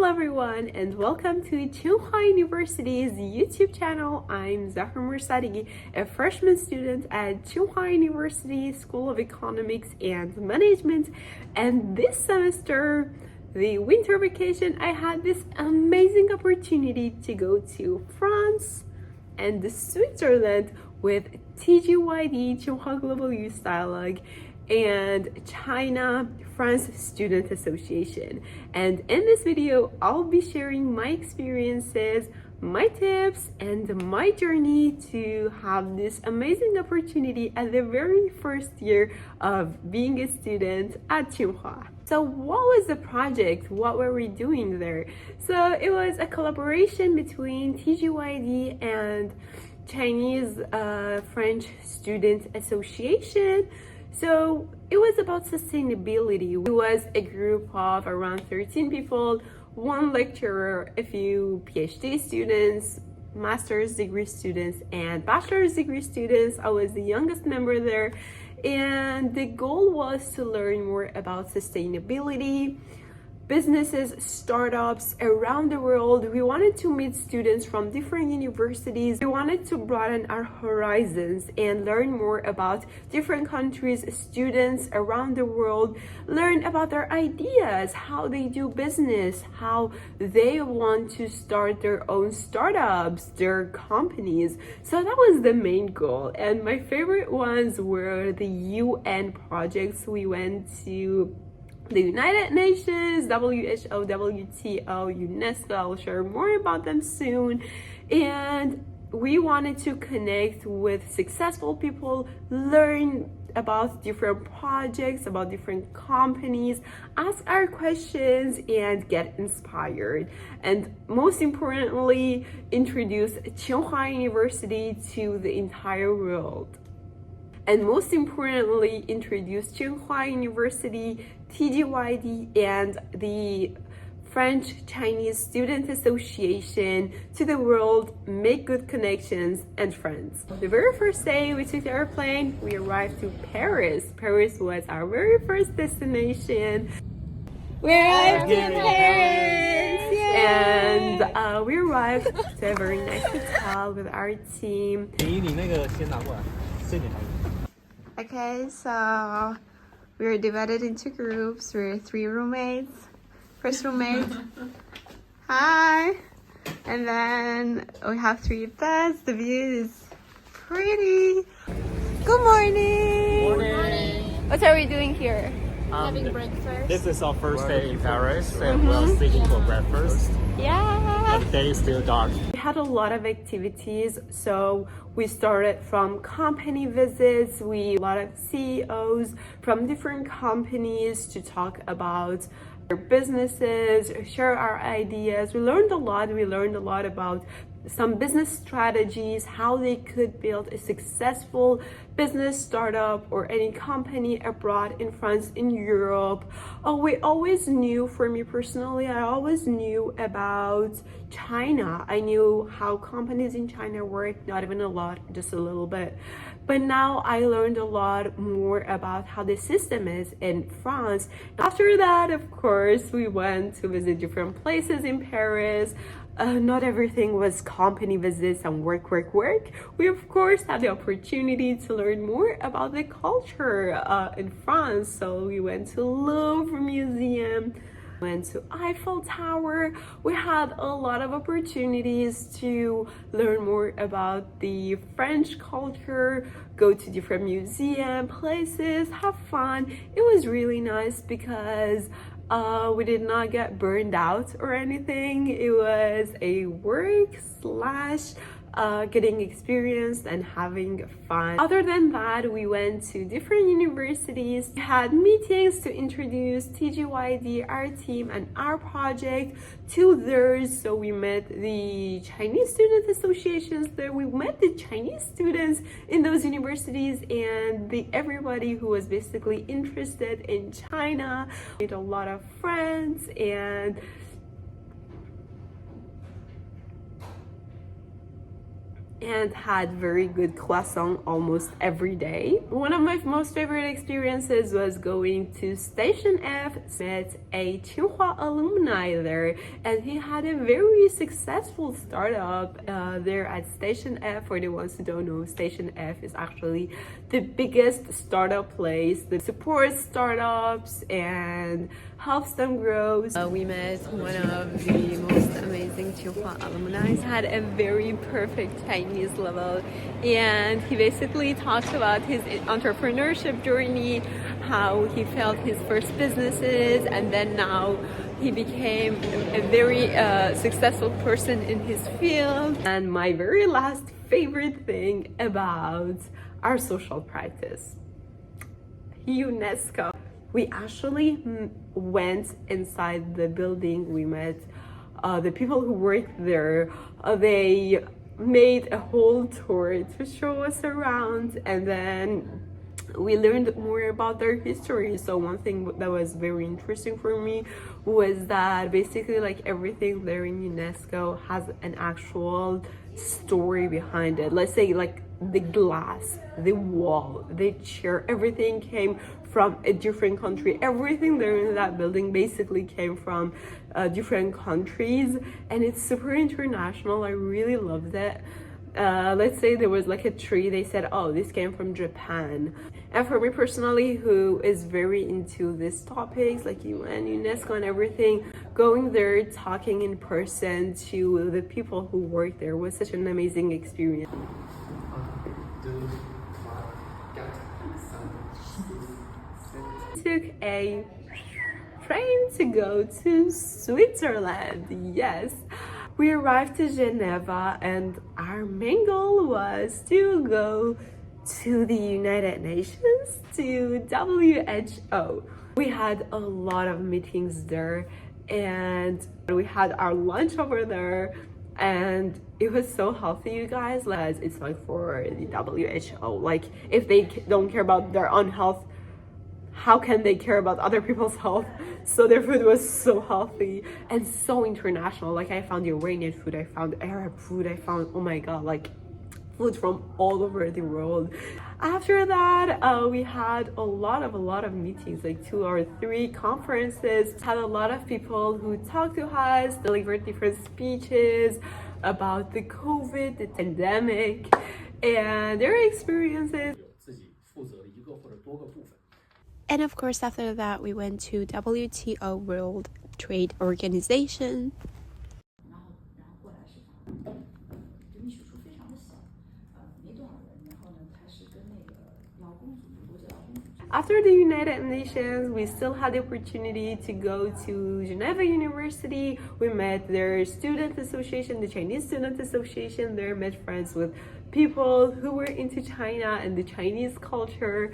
Hello everyone and welcome to Tsinghua University's YouTube channel. I'm Zahra, a freshman student at Tsinghua University School of Economics and Management, and this semester, the winter vacation, I had this amazing opportunity to go to France and Switzerland with TsinghuaUni, Tsinghua Global Youth Dialogue, and China France Student Association. And in this video, I'll be sharing my experiences, my tips, and my journey to have this amazing opportunity at the very first year of being a student at Tsinghua. So what was the project? What were we doing there? So it was a collaboration between TsinghuaUni and Chinese French Student Association. So it was about sustainability. It was a group of around 13 people, one lecturer, a few PhD students, master's degree students, and bachelor's degree students. I was the youngest member there, and the goal was to learn more about sustainability, businesses, startups around the world. We wanted to meet students from different universities. We wanted to broaden our horizons and learn more about different countries, students around the world, learn about their ideas, how they do business, how they want to start their own startups, their companies. So that was the main goal. And my favorite ones were the UN projects. We went to the United Nations, WHO, WTO, UNESCO. I'll share more about them soon. And we wanted to connect with successful people, learn about different projects, about different companies, ask our questions, and get inspired. And most importantly, introduce Tsinghua University to the entire world. And most importantly, introduce Tsinghua University, TsinghuaUni, and the French-Chinese Student Association to the world, make good connections and friends. The very first day we took the airplane, we arrived to Paris. Paris was our very first destination. We arrived in Paris! Yay! And we arrived to a very nice hotel with our team. Okay, so we were divided into groups. We were 3 roommates. First roommate, hi. And then we have 3 beds. The view is pretty. Good morning. Good morning. What are we doing here? Having breakfast. This is our first day in Paris, and we're sitting for breakfast. Yeah. And the day is still dark. We had a lot of activities, so we started from company visits. A lot of CEOs from different companies to talk about their businesses, share our ideas. We learned a lot. We learned a lot about some business strategies, how they could build a successful business startup or any company abroad, in France, in Europe. We always knew, for me personally, I always knew about China. I knew how companies in China work, not even a lot, just a little bit. But now I learned a lot more about how the system is in France. After that, of course, we went to visit different places in Paris. Not everything was company visits and work. We of course had the opportunity to learn more about the culture in France. So we went to Louvre Museum, went to Eiffel Tower. We had a lot of opportunities to learn more about the French culture, go to different museum places, have fun. It was really nice because we did not get burned out or anything. It was a work slash getting experience and having fun. Other than that, we went to different universities. We had meetings to introduce TsinghuaUni, our team, and our project to theirs. So we met the Chinese Student Associations there. We met the Chinese students in those universities and everybody who was basically interested in China. We made a lot of friends, and and had very good croissant almost every day. One of my most favorite experiences was going to Station F. Met a Tsinghua alumni there, and he had a very successful startup there at Station F. For the ones who don't know, Station F is actually the biggest startup place that supports startups and helps them grow. We met one of the most amazing Tsinghua alumni. He had a very perfect Chinese level, and he basically talked about his entrepreneurship journey, how he felt his first businesses, and then now he became a very successful person in his field. And my very last favorite thing about our social practice, UNESCO. We actually went inside the building. We met the people who worked there. They made a whole tour to show us around, and then we learned more about their history. So one thing that was very interesting for me was that basically like everything there in UNESCO has an actual story behind it. Let's say like the glass, the wall, the chair, everything came from a different country. Everything there in that building basically came from different countries, and it's super international. I really loved it. Let's say there was like a tree, they said, oh, this came from Japan. And for me personally, who is very into these topics like UN, UNESCO and everything, going there, talking in person to the people who work there was such an amazing experience. Took a train to go to Switzerland. Yes, we arrived to Geneva, and our main goal was to go to the United Nations, to WHO. We had a lot of meetings there, and we had our lunch over there, and it was so healthy, you guys. It's like for the WHO, like if they don't care about their own health, how can they care about other people's health? So their food was so healthy and so international. Like I found Iranian food, I found Arab food, I found, oh my god, like food from all over the world. After that, we had a lot of meetings, like 2 or 3 conferences. Had a lot of people who talked to us, delivered different speeches about the COVID, the pandemic, and their experiences. And of course, after that, we went to WTO, World Trade Organization. After the United Nations, we still had the opportunity to go to Tsinghua University. We met their student association, the Chinese Student Association there, met friends with people who were into China and the Chinese culture.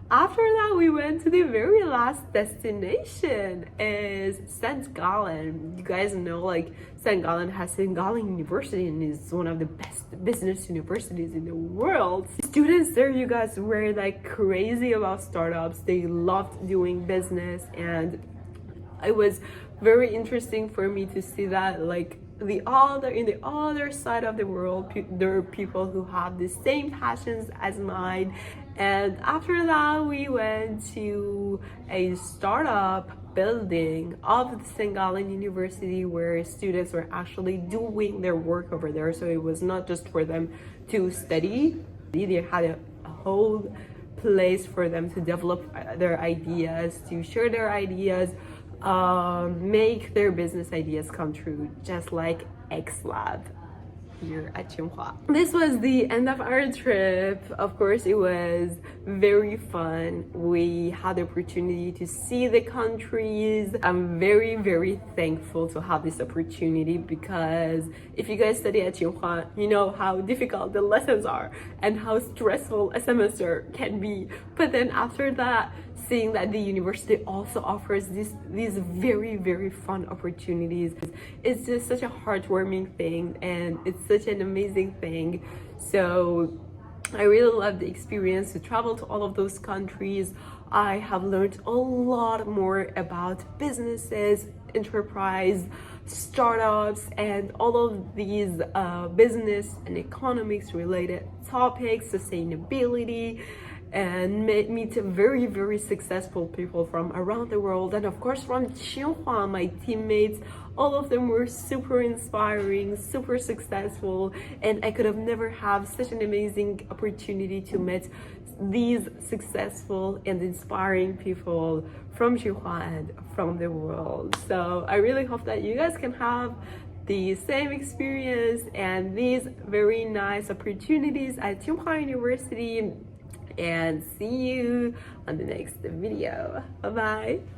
After that, we went to the very last destination, is St. Gallen. You guys know, like, St. Gallen has St. Gallen University and is one of the best business universities in the world. Students there, you guys, were like crazy about startups. They loved doing business, and it was very interesting for me to see that, like, in the other side of the world, there are people who have the same passions as mine. And after that, we went to a startup building of the St. Gallen University where students were actually doing their work over there. So it was not just for them to study. They had a whole place for them to develop their ideas, to share their ideas, make their business ideas come true, just like X Lab here at Tsinghua. This was the end of our trip. Of course, it was very fun. We had the opportunity to see the countries. I'm very thankful to have this opportunity, because if you guys study at Tsinghua, you know how difficult the lessons are and how stressful a semester can be. But then after that, seeing that the university also offers these very fun opportunities, it's just such a heartwarming thing, and it's such an amazing thing. So I really love the experience to travel to all of those countries. I have learned a lot more about businesses, enterprise, startups and all of these business and economics related topics, sustainability, and meet very successful people from around the world, and of course from Tsinghua. My teammates, all of them were super inspiring, super successful, and I could have never have such an amazing opportunity to meet these successful and inspiring people from Tsinghua and from the world. So I really hope that you guys can have the same experience and these very nice opportunities at Tsinghua University, and see you on the next video. Bye bye.